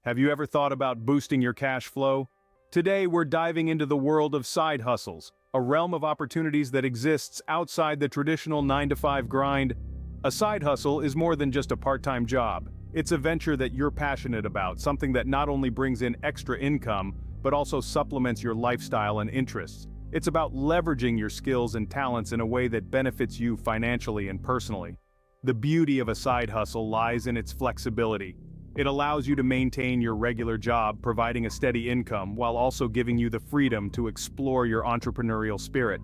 Have you ever thought about boosting your cash flow? Today we're diving into the world of side hustles, a realm of opportunities that exists outside the traditional 9-to-5 grind. A side hustle is more than just a part-time job. It's a venture that you're passionate about, something that not only brings in extra income, but also supplements your lifestyle and interests. It's about leveraging your skills and talents in a way that benefits you financially and personally. The beauty of a side hustle lies in its flexibility. It allows you to maintain your regular job, providing a steady income, while also giving you the freedom to explore your entrepreneurial spirit.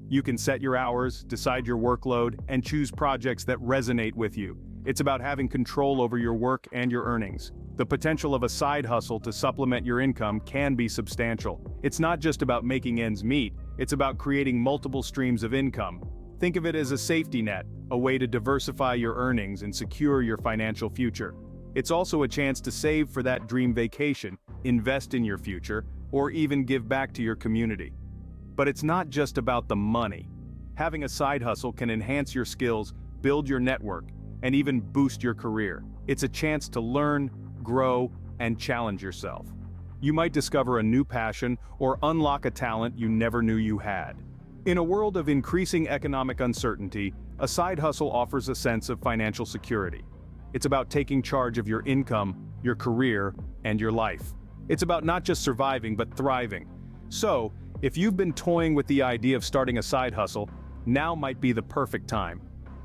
You can set your hours, decide your workload, and choose projects that resonate with you. It's about having control over your work and your earnings. The potential of a side hustle to supplement your income can be substantial. It's not just about making ends meet, it's about creating multiple streams of income. Think of it as a safety net, a way to diversify your earnings and secure your financial future. It's also a chance to save for that dream vacation, invest in your future, or even give back to your community. But it's not just about the money. Having a side hustle can enhance your skills, build your network, and even boost your career. It's a chance to learn, grow, and challenge yourself. You might discover a new passion or unlock a talent you never knew you had. In a world of increasing economic uncertainty, a side hustle offers a sense of financial security. It's about taking charge of your income, your career, and your life. It's about not just surviving but thriving. So, if you've been toying with the idea of starting a side hustle, now might be the perfect time.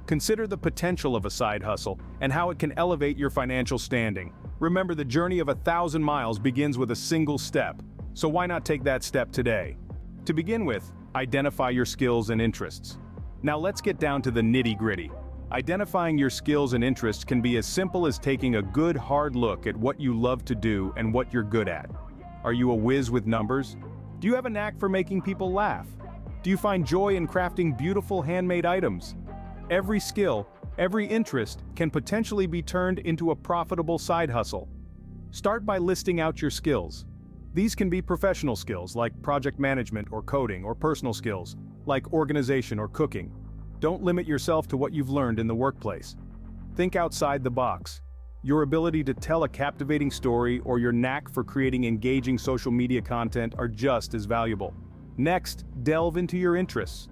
Consider the potential of a side hustle and how it can elevate your financial standing. Remember, the journey of 1,000 miles begins with a single step, so why not take that step today? To begin with, identify your skills and interests. Now let's get down to the nitty-gritty. Identifying your skills and interests can be as simple as taking a good hard look at what you love to do and what you're good at. Are you a whiz with numbers? Do you have a knack for making people laugh? Do you find joy in crafting beautiful handmade items? Every skill, every interest can potentially be turned into a profitable side hustle. Start by listing out your skills. These can be professional skills like project management or coding, or personal skills like organization or cooking. Don't limit yourself to what you've learned in the workplace. Think outside the box. Your ability to tell a captivating story or your knack for creating engaging social media content are just as valuable. Next, delve into your interests.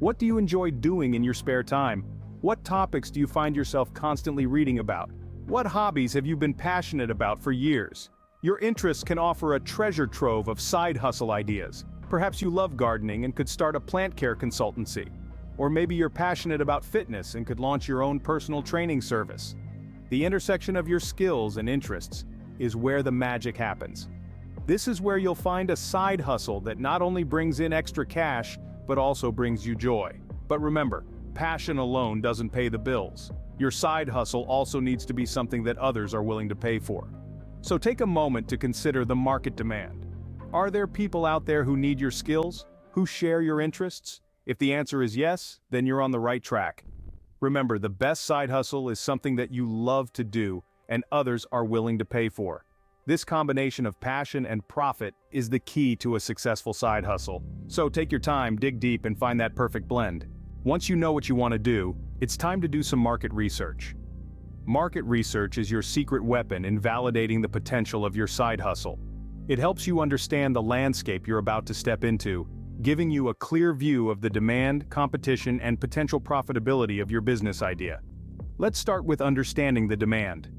What do you enjoy doing in your spare time? What topics do you find yourself constantly reading about? What hobbies have you been passionate about for years? Your interests can offer a treasure trove of side hustle ideas. Perhaps you love gardening and could start a plant care consultancy. Or maybe you're passionate about fitness and could launch your own personal training service. The intersection of your skills and interests is where the magic happens. This is where you'll find a side hustle that not only brings in extra cash, but also brings you joy. But remember, passion alone doesn't pay the bills. Your side hustle also needs to be something that others are willing to pay for. So take a moment to consider the market demand. Are there people out there who need your skills, who share your interests? If the answer is yes, then you're on the right track. Remember, the best side hustle is something that you love to do and others are willing to pay for. This combination of passion and profit is the key to a successful side hustle. So take your time, dig deep, and find that perfect blend. Once you know what you want to do, it's time to do some market research. Market research is your secret weapon in validating the potential of your side hustle. It helps you understand the landscape you're about to step into, giving you a clear view of the demand, competition, and potential profitability of your business idea. Let's start with understanding the demand.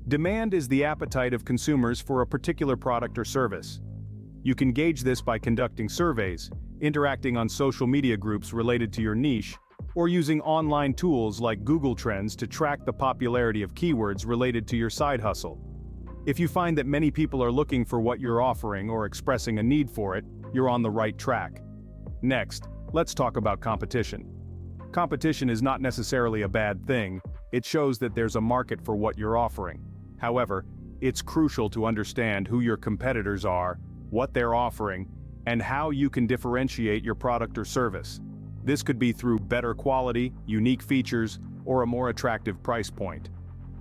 Demand is the appetite of consumers for a particular product or service. You can gauge this by conducting surveys, interacting on social media groups related to your niche, or using online tools like Google Trends to track the popularity of keywords related to your side hustle. If you find that many people are looking for what you're offering or expressing a need for it, you're on the right track. Next, let's talk about competition. Competition is not necessarily a bad thing. It shows that there's a market for what you're offering. However, it's crucial to understand who your competitors are, what they're offering, and how you can differentiate your product or service. This could be through better quality, unique features, or a more attractive price point.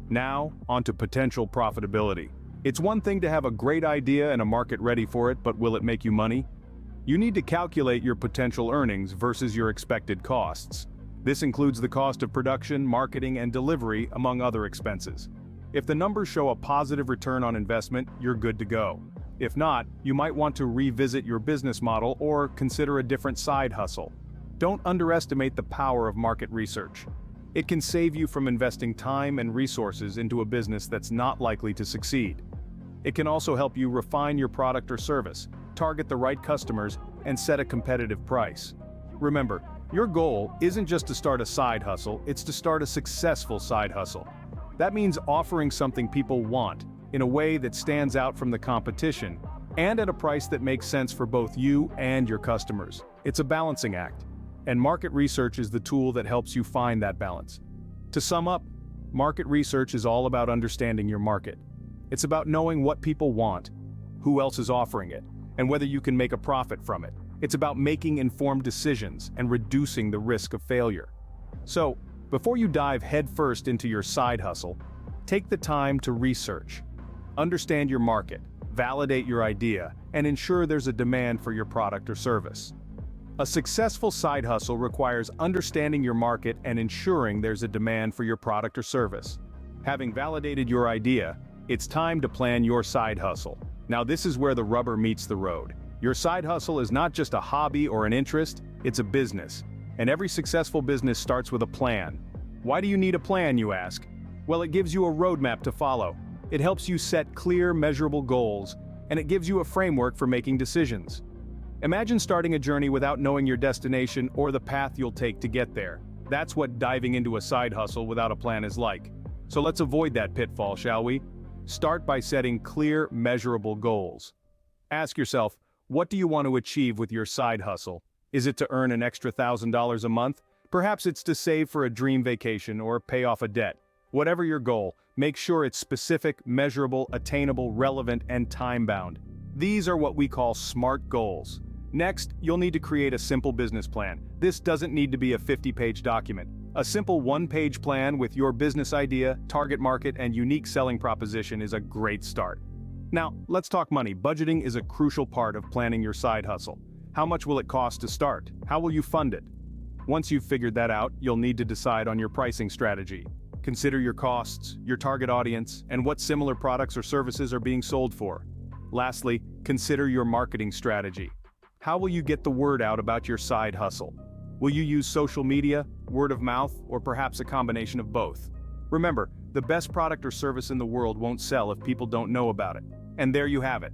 Now, onto potential profitability. It's one thing to have a great idea and a market ready for it, but will it make you money? You need to calculate your potential earnings versus your expected costs. This includes the cost of production, marketing, and delivery, among other expenses. If the numbers show a positive return on investment, you're good to go. If not, you might want to revisit your business model or consider a different side hustle. Don't underestimate the power of market research. It can save you from investing time and resources into a business that's not likely to succeed. It can also help you refine your product or service, target the right customers, and set a competitive price. Remember, your goal isn't just to start a side hustle, it's to start a successful side hustle. That means offering something people want, in a way that stands out from the competition, and at a price that makes sense for both you and your customers. It's a balancing act, and market research is the tool that helps you find that balance. To sum up, market research is all about understanding your market. It's about knowing what people want, who else is offering it, and whether you can make a profit from it. It's about making informed decisions and reducing the risk of failure. So, before you dive headfirst into your side hustle, take the time to research. Understand your market, validate your idea, and ensure there's a demand for your product or service. A successful side hustle requires understanding your market and ensuring there's a demand for your product or service. Having validated your idea, it's time to plan your side hustle. Now this is where the rubber meets the road. Your side hustle is not just a hobby or an interest, it's a business. And every successful business starts with a plan. Why do you need a plan, you ask? Well, it gives you a roadmap to follow. It helps you set clear, measurable goals, and it gives you a framework for making decisions. Imagine starting a journey without knowing your destination or the path you'll take to get there. That's what diving into a side hustle without a plan is like. So let's avoid that pitfall, shall we? Start by setting clear, measurable goals. Ask yourself, what do you want to achieve with your side hustle? Is it to earn an extra $1,000 a month? Perhaps it's to save for a dream vacation or pay off a debt. Whatever your goal, make sure it's specific, measurable, attainable, relevant, and time-bound. These are what we call SMART goals. Next, you'll need to create a simple business plan. This doesn't need to be a 50-page document. A simple one-page plan with your business idea, target market, and unique selling proposition is a great start. Now, let's talk money. Budgeting is a crucial part of planning your side hustle. How much will it cost to start? How will you fund it? Once you've figured that out, you'll need to decide on your pricing strategy. Consider your costs, your target audience, and what similar products or services are being sold for. Lastly, consider your marketing strategy. How will you get the word out about your side hustle? Will you use social media, word of mouth, or perhaps a combination of both? Remember, the best product or service in the world won't sell if people don't know about it. And there you have it.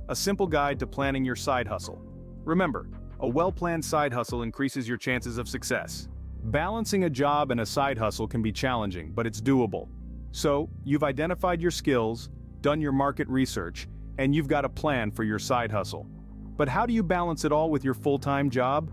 A simple guide to planning your side hustle. Remember, a well-planned side hustle increases your chances of success. Balancing a job and a side hustle can be challenging, but it's doable. So, you've identified your skills, done your market research, and you've got a plan for your side hustle. But how do you balance it all with your full-time job?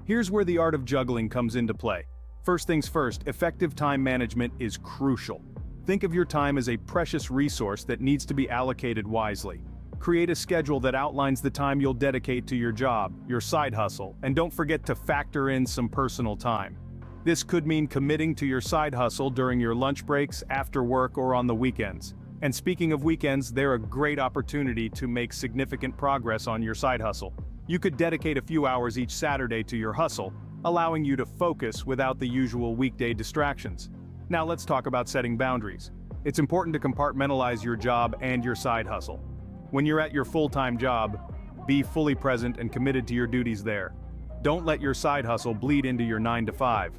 Here's where the art of juggling comes into play. First things first, effective time management is crucial. Think of your time as a precious resource that needs to be allocated wisely. Create a schedule that outlines the time you'll dedicate to your job, your side hustle, and don't forget to factor in some personal time. This could mean committing to your side hustle during your lunch breaks, after work, or on the weekends. And speaking of weekends, they're a great opportunity to make significant progress on your side hustle. You could dedicate a few hours each Saturday to your hustle, allowing you to focus without the usual weekday distractions. Now let's talk about setting boundaries. It's important to compartmentalize your job and your side hustle. When you're at your full-time job, be fully present and committed to your duties there. Don't let your side hustle bleed into your 9-to-5.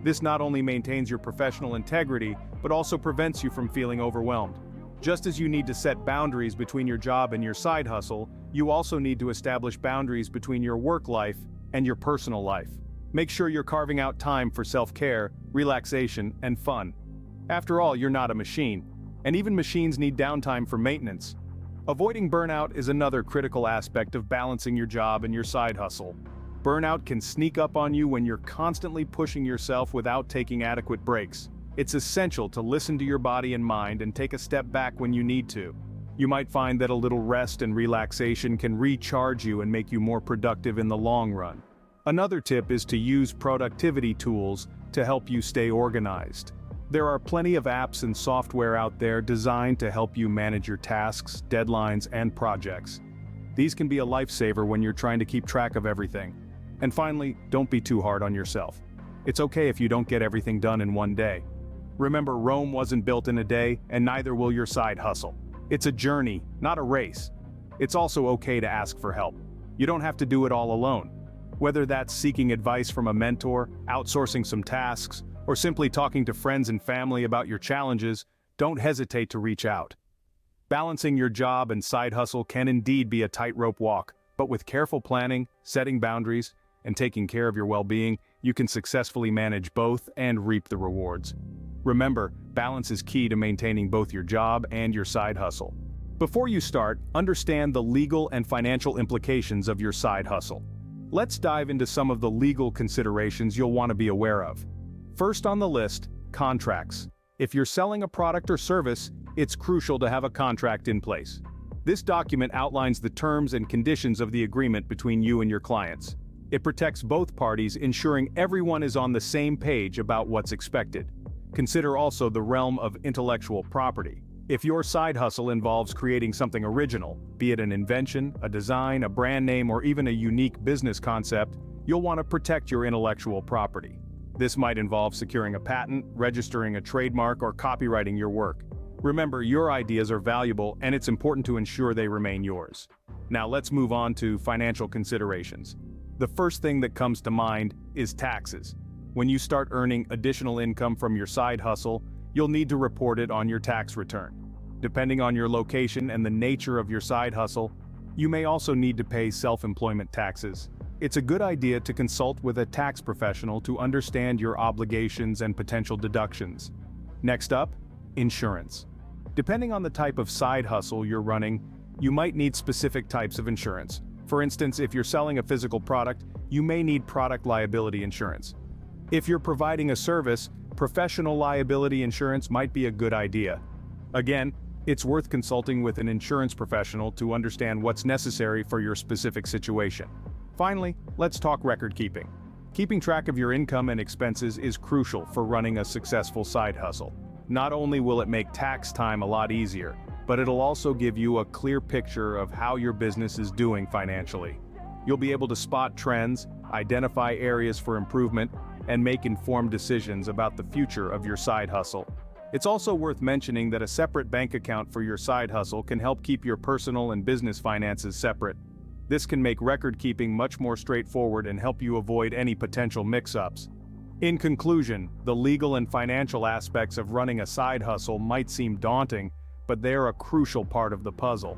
This not only maintains your professional integrity, but also prevents you from feeling overwhelmed. Just as you need to set boundaries between your job and your side hustle, you also need to establish boundaries between your work life and your personal life. Make sure you're carving out time for self-care, relaxation, and fun. After all, you're not a machine, and even machines need downtime for maintenance. Avoiding burnout is another critical aspect of balancing your job and your side hustle. Burnout can sneak up on you when you're constantly pushing yourself without taking adequate breaks. It's essential to listen to your body and mind and take a step back when you need to. You might find that a little rest and relaxation can recharge you and make you more productive in the long run. Another tip is to use productivity tools to help you stay organized. There are plenty of apps and software out there designed to help you manage your tasks, deadlines, and projects. These can be a lifesaver when you're trying to keep track of everything. And finally, don't be too hard on yourself. It's okay if you don't get everything done in one day. Remember, Rome wasn't built in a day, and neither will your side hustle. It's a journey, not a race. It's also okay to ask for help. You don't have to do it all alone. Whether that's seeking advice from a mentor, outsourcing some tasks, or simply talking to friends and family about your challenges, don't hesitate to reach out. Balancing your job and side hustle can indeed be a tightrope walk, but with careful planning, setting boundaries, and taking care of your well-being, you can successfully manage both and reap the rewards. Remember, balance is key to maintaining both your job and your side hustle. Before you start, understand the legal and financial implications of your side hustle. Let's dive into some of the legal considerations you'll want to be aware of. First on the list, contracts. If you're selling a product or service, it's crucial to have a contract in place. This document outlines the terms and conditions of the agreement between you and your clients. It protects both parties, ensuring everyone is on the same page about what's expected. Consider also the realm of intellectual property. If your side hustle involves creating something original, be it an invention, a design, a brand name, or even a unique business concept, you'll want to protect your intellectual property. This might involve securing a patent, registering a trademark, or copyrighting your work. Remember, your ideas are valuable, and it's important to ensure they remain yours. Now let's move on to financial considerations. The first thing that comes to mind is taxes. When you start earning additional income from your side hustle, you'll need to report it on your tax return. Depending on your location and the nature of your side hustle, you may also need to pay self-employment taxes. It's a good idea to consult with a tax professional to understand your obligations and potential deductions. Next up, insurance. Depending on the type of side hustle you're running, you might need specific types of insurance. For instance, if you're selling a physical product, you may need product liability insurance. If you're providing a service, professional liability insurance might be a good idea. Again, it's worth consulting with an insurance professional to understand what's necessary for your specific situation. Finally, let's talk record keeping. Keeping track of your income and expenses is crucial for running a successful side hustle. Not only will it make tax time a lot easier, but it'll also give you a clear picture of how your business is doing financially. You'll be able to spot trends, identify areas for improvement, and make informed decisions about the future of your side hustle. It's also worth mentioning that a separate bank account for your side hustle can help keep your personal and business finances separate. This can make record keeping much more straightforward and help you avoid any potential mix-ups. In conclusion, the legal and financial aspects of running a side hustle might seem daunting, but they're a crucial part of the puzzle.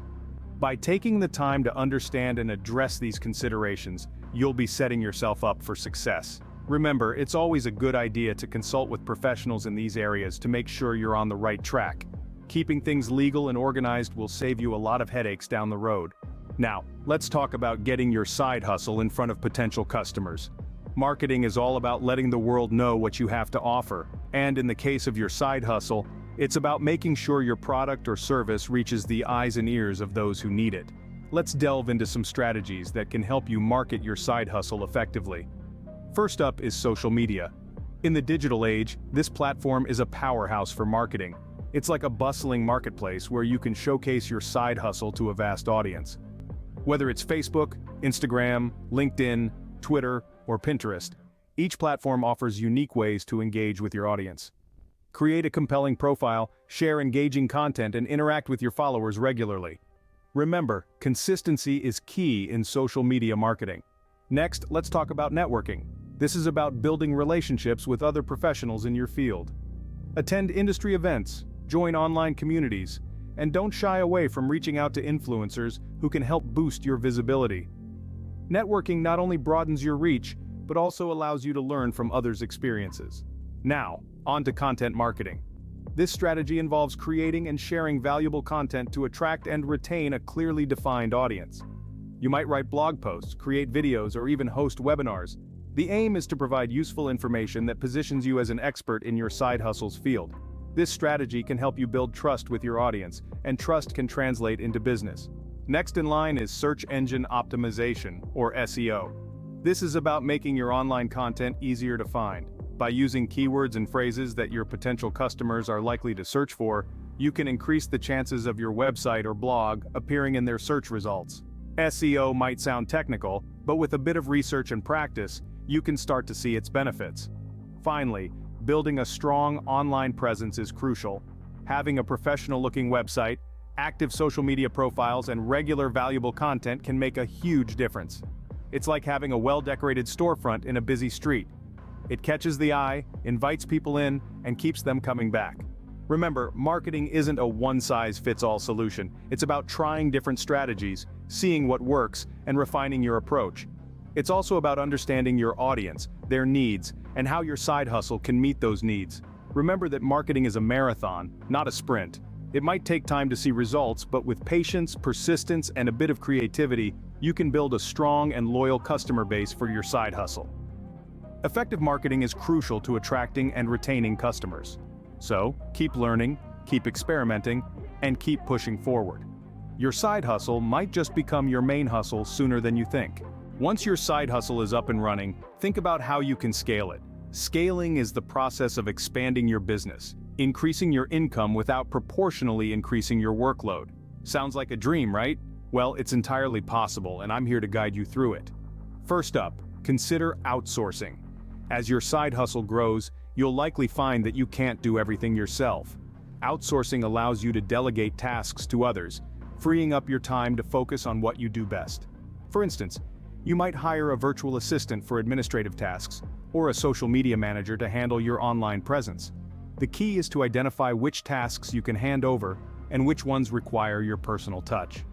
By taking the time to understand and address these considerations, you'll be setting yourself up for success. Remember, it's always a good idea to consult with professionals in these areas to make sure you're on the right track. Keeping things legal and organized will save you a lot of headaches down the road. Now, let's talk about getting your side hustle in front of potential customers. Marketing is all about letting the world know what you have to offer, and in the case of your side hustle, it's about making sure your product or service reaches the eyes and ears of those who need it. Let's delve into some strategies that can help you market your side hustle effectively. First up is social media. In the digital age, this platform is a powerhouse for marketing. It's like a bustling marketplace where you can showcase your side hustle to a vast audience. Whether it's Facebook, Instagram, LinkedIn, Twitter, or Pinterest, each platform offers unique ways to engage with your audience. Create a compelling profile, share engaging content, and interact with your followers regularly. Remember, consistency is key in social media marketing. Next, let's talk about networking. This is about building relationships with other professionals in your field. Attend industry events, join online communities, and don't shy away from reaching out to influencers who can help boost your visibility. Networking not only broadens your reach, but also allows you to learn from others' experiences. Now, on to content marketing. This strategy involves creating and sharing valuable content to attract and retain a clearly defined audience. You might write blog posts, create videos, or even host webinars. The aim is to provide useful information that positions you as an expert in your side hustle's field. This strategy can help you build trust with your audience, and trust can translate into business. Next in line is search engine optimization, or SEO. This is about making your online content easier to find. By using keywords and phrases that your potential customers are likely to search for, you can increase the chances of your website or blog appearing in their search results. SEO might sound technical, but with a bit of research and practice, you can start to see its benefits. Finally, building a strong online presence is crucial. Having a professional-looking website, active social media profiles, and regular valuable content can make a huge difference. It's like having a well-decorated storefront in a busy street. It catches the eye, invites people in, and keeps them coming back. Remember, marketing isn't a one-size-fits-all solution. It's about trying different strategies, seeing what works, and refining your approach. It's also about understanding your audience, their needs, and how your side hustle can meet those needs. Remember that marketing is a marathon, not a sprint. It might take time to see results, but with patience, persistence, and a bit of creativity, you can build a strong and loyal customer base for your side hustle. Effective marketing is crucial to attracting and retaining customers. So, keep learning, keep experimenting, and keep pushing forward. Your side hustle might just become your main hustle sooner than you think. Once your side hustle is up and running, think about how you can scale it. Scaling is the process of expanding your business, increasing your income without proportionally increasing your workload. Sounds like a dream, right? Well, it's entirely possible, and I'm here to guide you through it. First up, consider outsourcing. As your side hustle grows, you'll likely find that you can't do everything yourself. Outsourcing allows you to delegate tasks to others, freeing up your time to focus on what you do best. For instance, you might hire a virtual assistant for administrative tasks, or a social media manager to handle your online presence. The key is to identify which tasks you can hand over and which ones require your personal touch.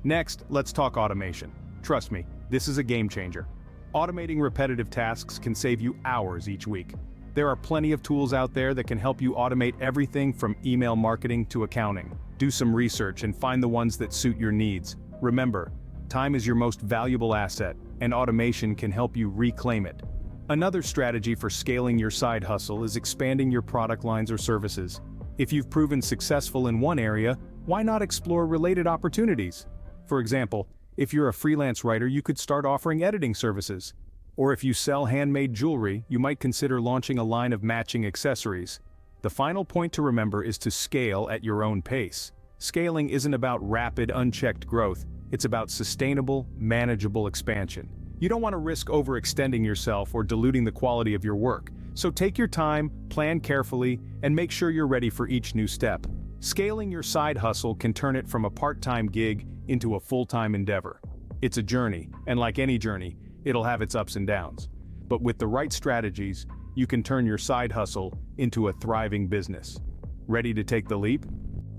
Next, let's talk automation. Trust me, this is a game changer. Automating repetitive tasks can save you hours each week. There are plenty of tools out there that can help you automate everything from email marketing to accounting. Do some research and find the ones that suit your needs. Remember, time is your most valuable asset, and automation can help you reclaim it. Another strategy for scaling your side hustle is expanding your product lines or services. If you've proven successful in one area, why not explore related opportunities? For example, if you're a freelance writer, you could start offering editing services. Or if you sell handmade jewelry, you might consider launching a line of matching accessories. The final point to remember is to scale at your own pace. Scaling isn't about rapid, unchecked growth. It's about sustainable, manageable expansion. You don't want to risk overextending yourself or diluting the quality of your work. So take your time, plan carefully, and make sure you're ready for each new step. Scaling your side hustle can turn it from a part-time gig into a full-time endeavor. It's a journey, and like any journey, it'll have its ups and downs. But with the right strategies, you can turn your side hustle into a thriving business. Ready to take the leap?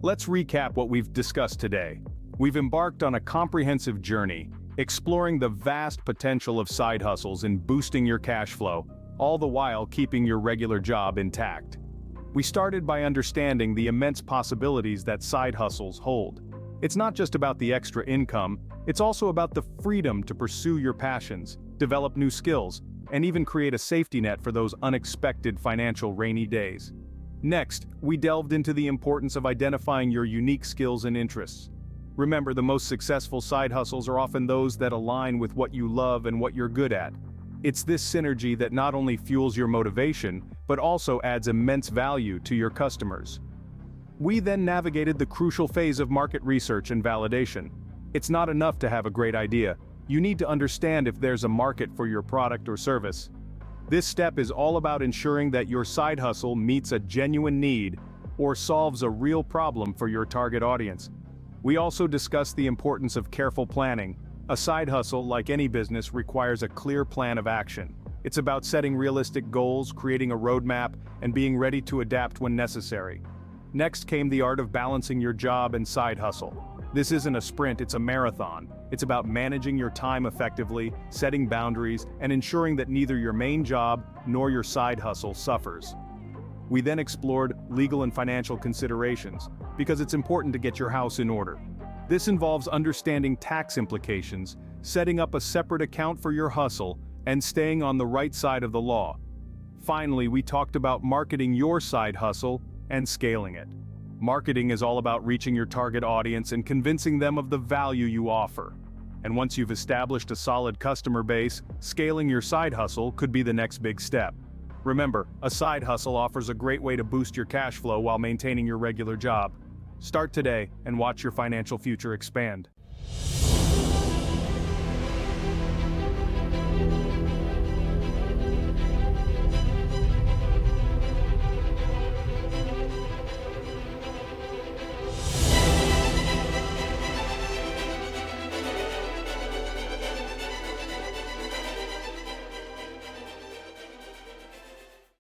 Let's recap what we've discussed today. We've embarked on a comprehensive journey, exploring the vast potential of side hustles and boosting your cash flow, all the while keeping your regular job intact. We started by understanding the immense possibilities that side hustles hold. It's not just about the extra income, it's also about the freedom to pursue your passions, develop new skills, and even create a safety net for those unexpected financial rainy days. Next, we delved into the importance of identifying your unique skills and interests. Remember, the most successful side hustles are often those that align with what you love and what you're good at. It's this synergy that not only fuels your motivation, but also adds immense value to your customers. We then navigated the crucial phase of market research and validation. It's not enough to have a great idea. You need to understand if there's a market for your product or service. This step is all about ensuring that your side hustle meets a genuine need or solves a real problem for your target audience. We also discussed the importance of careful planning. A side hustle, like any business, requires a clear plan of action. It's about setting realistic goals, creating a roadmap, and being ready to adapt when necessary. Next came the art of balancing your job and side hustle. This isn't a sprint, it's a marathon. It's about managing your time effectively, setting boundaries, and ensuring that neither your main job nor your side hustle suffers. We then explored legal and financial considerations, because it's important to get your house in order. This involves understanding tax implications, setting up a separate account for your hustle, and staying on the right side of the law. Finally, we talked about marketing your side hustle and scaling it. Marketing is all about reaching your target audience and convincing them of the value you offer. And once you've established a solid customer base, scaling your side hustle could be the next big step. Remember, a side hustle offers a great way to boost your cash flow while maintaining your regular job. Start today and watch your financial future expand.